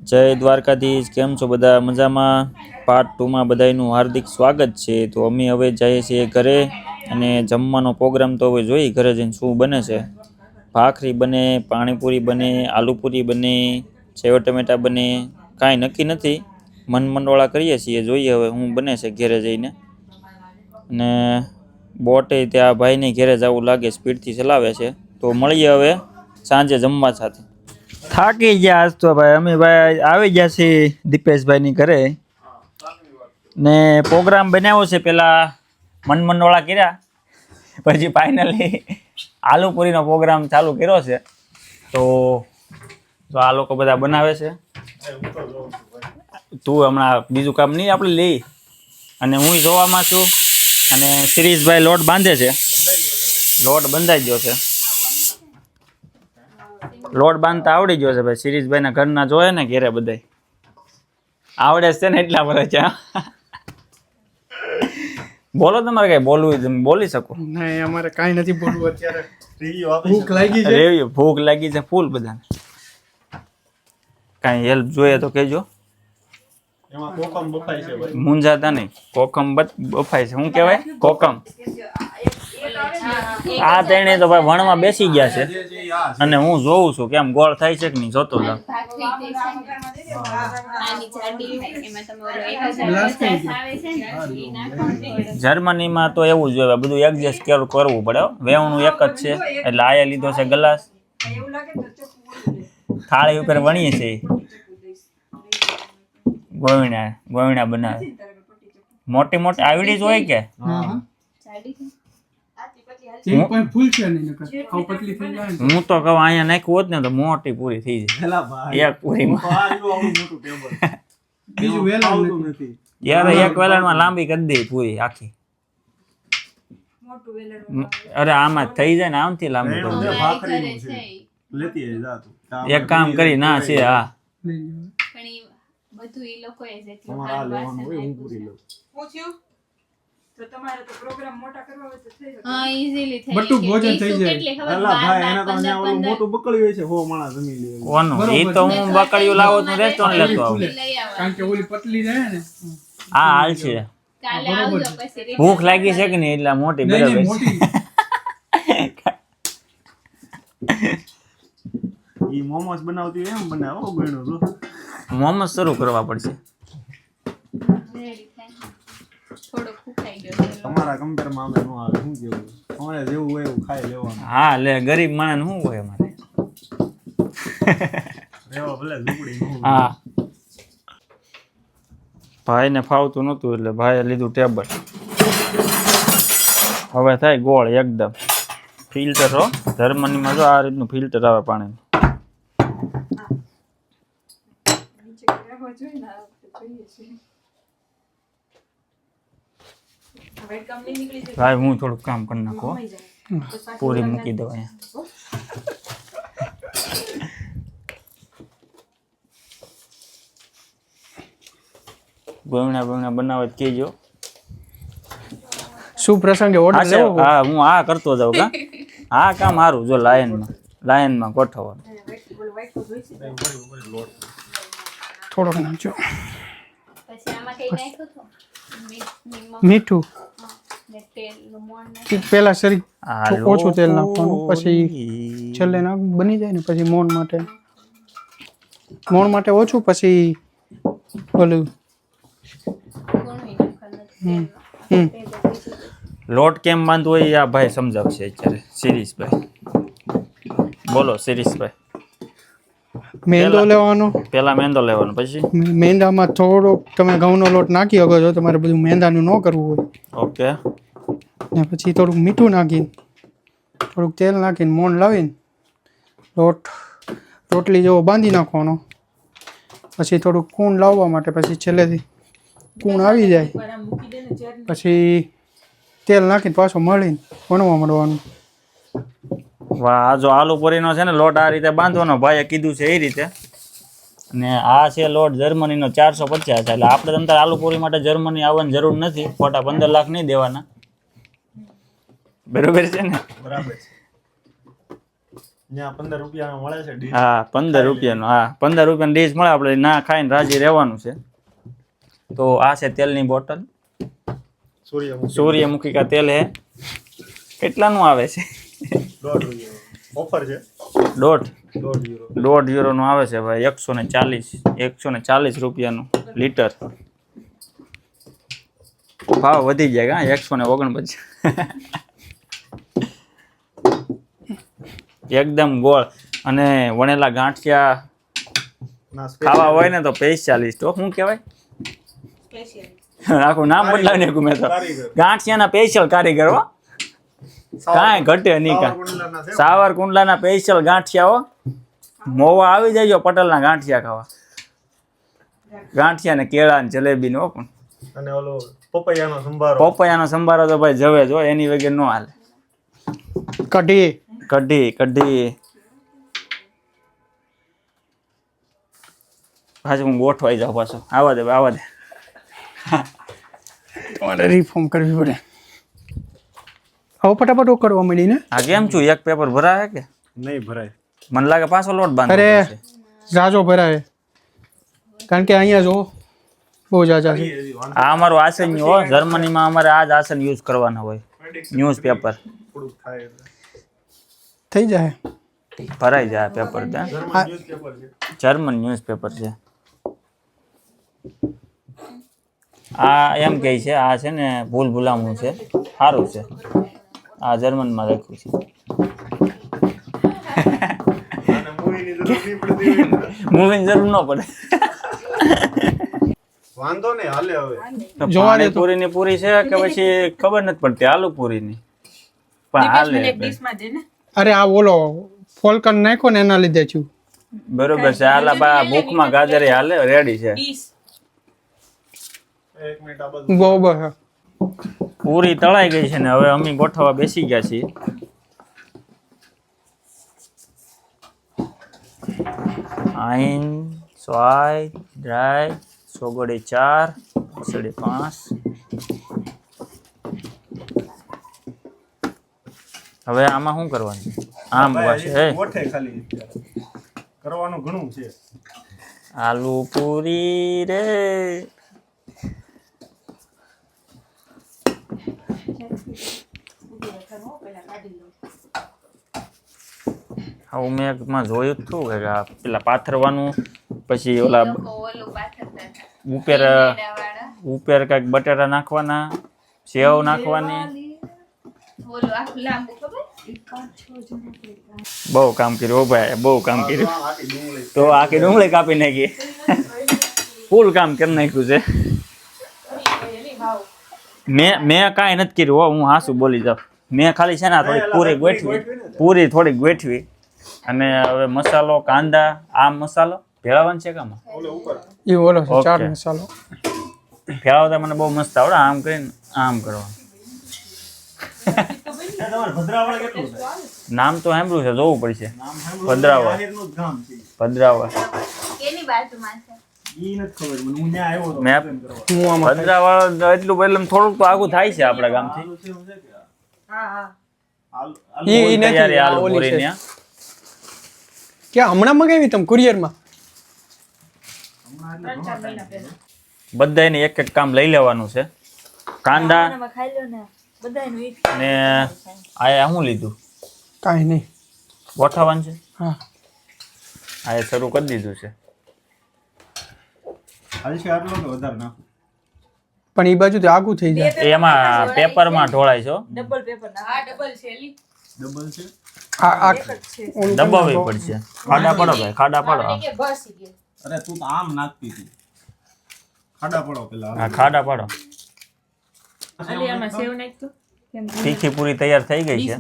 જય દ્વારકાધીશ. કેમ છો બધા? મજામાં? પાર્ટ 2 માં બધાનું હાર્દિક સ્વાગત છે. તો અમે હવે જઈએ છીએ ઘરે અને જમવાનો પ્રોગ્રામ તો હવે જોઈ ઘરે જઈને શું બને છે. ભાખરી બને, પાણીપુરી બને, આલુપુરી બને, સેવ ટમેટા બને, કાંઈ નક્કી નથી. મનવાળા કરીએ છીએ, જોઈએ હવે હું બને છે ઘરે જઈને. અને બોટે ત્યાં ભાઈને ઘરે જવું લાગે, સ્પીડથી ચલાવે છે. તો મળીએ હવે સાંજે જમવા સાથે. થાકી ગયા આજ તો ભાઈ. અમે ભાઈ આવી ગયા છીએ દીપેશભાઈની ઘરે ને પ્રોગ્રામ બનાવ્યો છે. પેલા મનવાળા કર્યા, પછી ફાઇનલી આલુપુરીનો પ્રોગ્રામ ચાલુ કર્યો છે. તો આ લોકો બધા બનાવે છે. તું હમણાં બીજું કામ નહીં આપણે લઈ, અને હું જોવામાં છું. અને શિરીષભાઈ લોટ બાંધે છે. લોટ બંધાઈ ગયો છે. લોટ બાંધતા આવડી ગયો છે ભાઈ. શિરીષભાઈના ઘરના જોયે ને ઘેરે બધાય આવડે છે ને, એટલા બધા છે. બોલો, તમારે કઈ બોલવું તમે બોલી શકો. નહીં, અમારે કાંઈ નથી બોલવું અત્યારે. ભૂખ લાગી છે. ભૂખ લાગી છે ફૂલ બધાને. કાંઈ હેલ્પ જોઈએ તો કહેજો. મુંજાતા નહીં, કોકમ બફાય છે. શું કહેવાય? કોકમ. આ તેણે તો ભાઈ વણમાં બેસી ગયા છે અને હું જોઉં છું કેમ ગોળ થાય છે કે નહીં, જોતો જાઉં. જર્મનીમાં તો એવું જ હોય, બધું એડજસ્ટ કરવું પડે. વેવણું એક જ છે એટલે આયા લીધો છે ગ્લાસ. થાળી ઉપર વણીએ છે. ગોવિણા બનાવે મોટી મોટી આવડી જ હોય કે હું તો કહું અહીંયા નાખ્યું હોત ને તો મોટી પૂરી થઈ જાય. એક પૂરીમાં યાર એક વેલણમાં લાંબી કરી દે પૂરી આખી. અરે આમાં થઈ જાય ને, આમથી લાંબી કરી દે. એક કામ કરી ના છે. હા, બધું ઈ લોકોએ જ તો તમારે તો પ્રોગ્રામ મોટા કરવા હોય તો થઈ જાય. હા, ઈઝીલી થઈ જાય. બધું ભોજન થઈ જાય. અલા ભાઈ, એના તો અહીંયા ઓલું મોટું બકળ્યું હોય છે, 100 માણસ જમી લે. કોનું? ઈ તો હું બકડીયું લાવો તો રેસ્ટોરન્ટ લેતો આવું. કારણ કે ઓલી પતલી જાય ને. હા, હાલ છે. કાલે આવજો પછી. ભૂખ લાગી છે કે નહીં એટલે મોટી બરાબર છે. ઈ મોમોસ બનાવતી હોય એમ બનાવો ગણો જો. મોમોસ શરૂ કરવા પડશે. થોડો ફૂકાઈ ગયો છે. તમારા કમ્પેરમાં અમે નો આવે. શું કેવું? અમારે જેવું હોય એવું ખાઈ લેવાનું. હા, લે ગરીબ માણસ શું હોય અમારે. રેવા ભલે ઝૂંપડી નું. હા, ભાઈને ફાવતું નહોતું એટલે ભાઈએ લીધું ટેબલ. હવે થાય ગોળ એકદમ. ફિલ્ટર હો, જર્મનીમાં જો આ રીતનું ફિલ્ટર આવે પાણીનું. ભાઈ હું થોડુંક કામ કરી નાખો, પૂરી મૂકી દો અહીંયા. ગોવણા બનાવે કેજો. શું પ્રસંગે ઓર્ડર લેવો? હા, હું આ કરતો જાઉં. કા આ કામ સારું. જો લાયનમાં ગોઠવવાનું. થોડોક નાખજો. પછી આમાં કઈ નાખ્યું તો મીઠું તેલનું મોણ પેલા સરી ઓછું તેલ નાખવાનું, પછી છેલ્લે બની જાય ને પછી મોણ માટે ઓછું, પછી ઓલું લોટ કેમ બાંધવો હોય આ ભાઈ સમજાવશે અત્યારે. શિરીષભાઈ બોલો. શિરીષભાઈ, મેંદો લેવાનો. પેલા મેંદો લેવાનો, પછી મેંદામાં થોડોક તમે ઘઉંનો લોટ નાખી શકો છો. તમારે બધું મેંદાનું ન કરવું હોય. ઓકે. ને પછી થોડુંક મીઠું નાખીને, થોડુંક તેલ નાખીને મોણ લાવીને રોટલી જેવો બાંધી નાખવાનો. પછી થોડુંક કૂણ લાવવા માટે, પછી છેલ્લેથી કૂણ આવી જાય પછી તેલ નાખીને પાછો મળીને વણવા માંડવાનું. વાહ, આ જો આલુપુરીનો છે ને લોટ આ રીતે બાંધવાનો ભાઈએ કીધું છે એ રીતે. ને આ છે લોટ જર્મનીનો 450 છે. એટલે આપણે તમતાર આલુપુરી માટે જર્મની આવવાની જરૂર નથી. ખોટા 15 લાખ નહીં દેવાના. બરોબર છે ને? બરાબર છે. ત્યાં 15 રૂપિયાનો મળે છે ડીશ. હા 15 રૂપિયાનો, હા 15 રૂપિયાનો ડીશ મળે, આપણે ના ખાઈને રાજી રહેવાનું છે. તો આ છે તેલની બોટલ, સૂર્યમુખી કા તેલ હે. કેટલાનું આવે છે? ઓફર છે દોઢ €1.5 નું આવે છે ભાઈ. 140 રૂપિયાનું લીટર. ભાવ વધી જાય હા 149. એકદમ ગોળ અને વણેલા ગાંઠિયા ખાવા હોય ને તો 45. તો શું કહેવાય? આખું નામ બદલાવી નાખ્યું મેં તો. ગાંઠિયાના સ્પેશિયલ કારીગર હો, કાંઈ ઘટે નહીં. સાવરકુંડલાના સ્પેશિયલ ગાંઠિયા હો. મોવા આવી જાય પટેલના ગાંઠિયા ખાવા. ગાંઠિયા ને કેળા ને જલેબી નો પણ. અને ઓલો પપૈયાનો સંભારો તો ભાઈ જવે જો, એની વગર નો હાલે. કઢી પાછું હું ગોઠવાઈ જાઉં પાછો. આવા દે મારે રિફોર્મ કરવી પડે. હવે ફટાફટ કરવા મળી ને. હા કેમ છું? એક પેપર ભરાય કે નહીં ભરાય? મને લાગે પાછો લોટ બાંધવો અરે પડશે. જાજો ભરાય, કારણ કે અહીંયા જો બહુ જાજા છે. આ અમારું આસન હો. જર્મનીમાં અમારે આ જ આસન યુઝ કરવાના હોય. ન્યૂઝપેપર થોડુંક થાય એટલે. થઈ જાય. ભરાઈ જાય પેપર ત્યાં. ન્યૂઝપેપર છે. જર્મન ન્યૂઝપેપર છે આ. એમ કહે છે આ છે ને ભૂલ ભૂલામણું છે, સારું છે. આ જર્મનમાં રાખ્યું છે. અને મૂવીની જરૂર નહીં પડતી હોય ને. મૂવીની જરૂર ન પડે. વાંધો નહીં, હાલે હવે. જોવા દે તો. પાણીપુરીની પૂરી છે કે પછી ખબર નથી પડતી. આલુ પૂરીની પણ હાલે. અરે આ ઓલો ફોલકન નાખ્યો ને એના લીધે છું. બરોબર છે. હાલા બા ભૂખમાં ગાજરે હાલે, રેડી છે. એક મિનિટ આ બધું બરોબર છે. પૂરી તળાઈ ગઈ છે ને હવે અમે ગોઠવવા બેસી ગયા છીએ. 1, 2, 3, 4, 5. હવે આમાં શું કરવાનું? આમ વાશે હે ગોઠે ખાલી કરવાનું ઘણું છે. આલુ પૂરી રે. હા મેં એકમાં જોયું જ હતું કે આ પેલા પાથરવાનું, પછી ઓલા ઉપર કાંઈક બટાટા નાખવાના, સેવ નાખવાની. બહુ કામ કર્યું ભાઈ, બહુ કામ કર્યું. તો આખી ડુંગળી કાપી નાખી. ફૂલ કામ કેમ નાખ્યું છે. મેં કાંઈ નથી કર્યું હો, હું હાસું બોલી જાઉં. મેં ખાલી છે ને થોડીક પૂરી થોડીક ગોઠવી અને હવે મસાલો, કાંદા, આ મસાલો ભેળવવાનો છે કામાં એ ઓલો છે ચાટ મસાલો. ભેળવતા મને બહુ મસ્ત આવડે. આમ કરીને આમ કરવાનું. તમારે ભદ્રાવળ કેટલું છે? નામ તો સાંભળ્યું છે, જોવું પડશે. નામ ભદ્રાવળ. આહિરનું જ ગામ છે. ભદ્રાવળ ઈ નથી ખબર મને. હું ત્યાં આવ્યો હતો મેપ. પ્રેમ કરવા. હું આમાં ભદ્રાવળ એટલું પહેલા થોડુંક તો આગું થાય છે આપણા ગામથી. આલુ સેવ છે કે? આલુ ઈ નથી, તૈયારી આ આલુ ઓલી પૂરી છે. ને ક્યાં હમણાં મગાવી તમે કુરિયરમાં? બધાને એક એક કામ લઈ લેવાનું છે. કાંદા ને આ શું લીધું? કાંઈ નહીં. ગોઠવવાનું છે. હા આ શરૂ કરી દીધું છે. હાલશે આટલો કે વધારે નાખો? પણ એ બાજુથી આગું થઈ જાય. એમાં પેપરમાં ઢોળાય છે હો. ડબલ છે. આ ઓલું દબાવવી પડશે. ખાડા પડો ભાઈ, ખાડા પડો. અરે તું તો આમ નાખતી હતી. ખાડા પડો પેલા. હા ખાડા પડો. તીખી પૂરી તૈયાર થઈ ગઈ છે.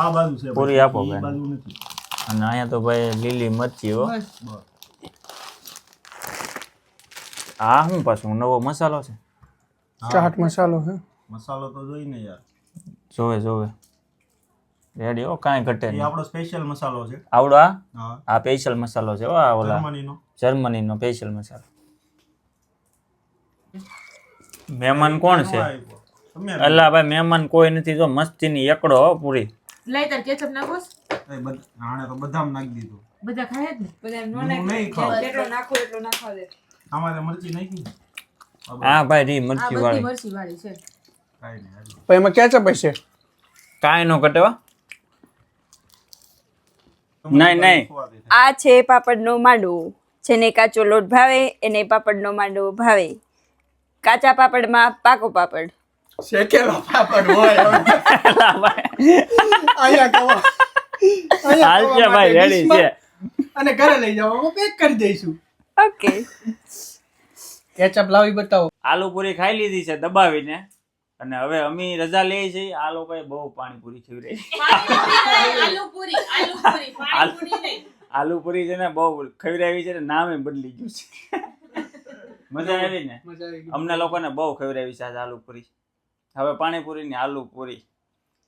આ બાજુ છે પૂરી આપો ઈ ભાઈ. બાજુ નથી. અને અહીંયા તો ભાઈ લીલી મરચી હો. બસ. આ શું પાછું નવો મસાલો છે? ચાટ મસાલો છે. મસાલો તો જોઈને યાર. જોવે રેડી હો, કાંઈ ઘટે એ નહીં. આપણો સ્પેશિયલ મસાલો છે. આવડો હા. આ સ્પેશિયલ મસાલો છે હો. આ ઓલા જર્મનીનો. જર્મનીનો સ્પેશિયલ મસાલો. મહેમાન કોણ છે? તમે અલ્લા ભાઈ મહેમાન કોઈ નથી. જો મસ્તીની એકડો હો પૂરી. લઈ તાર કેચઅપ નાખોસ. આણે તો બદામ નાખી દીધું. બધા ખાય જ ને બધા નો હું નહીં ખાઉં. જેટલો નાખો એટલો નાખવા દે આમાં મરચી નાખી. હા ભાઈ રી આ મરચી બધી વાળી મરચી વાળી છે કાંઈ નહીં, હાલો. પછી એમાં કેચઅપ હશે. કાંઈ નો કટેવા નહીં નહીં આ છે પાપડનો માંડવો. જેને કાચો લોટ ભાવે એને પાપડનો માંડવો ભાવે. કાચા પાપડમાં પાકો પાપડ. શેકેલો પાપડ હોય હવે. અહીંયા કવા હાલ છે ભાઈ રેડી છે અને ઘરે લઈ જાવ અમે પેક કરી દઈશું. ઓકે. કેચઅપ લાવી બતાવો. આલુ પૂરી ખાઈ લીધી છે દબાવીને અને હવે અમે રજા લઈએ છીએ. આ લોકોએ બહુ પાણીપુરી ખવડાવી. આલુ પૂરી છે ને બહુ ખવડાવી છે ને નામે બદલી ગયું છે. મજા આવી ને મજા આવી ગઈ. અમને લોકોને બહુ ખવડાવી છે આજ આલુ પૂરી. હવે પાણીપુરી ની આલુ પૂરી.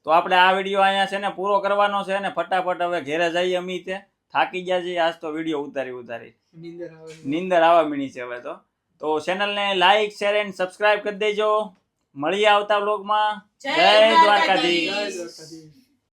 તો આપણે આ વિડીયો અહીંયા છે ને પૂરો કરવાનો છે ને ફટાફટ હવે ઘેરે જઈએ. અમે તે થાકી ગયા છીએ આજ તો વિડીયો ઉતારી નીંદર આવે. નીંદર આવવા મીણી છે હવે તો ચેનલને લાઈક શેર એન્ડ સબસ્ક્રાઇબ કરી દેજો. મળીએ આવતા વ્લોગમાં. જય દ્વારકાધીશ. જય દ્વારકાધીશ.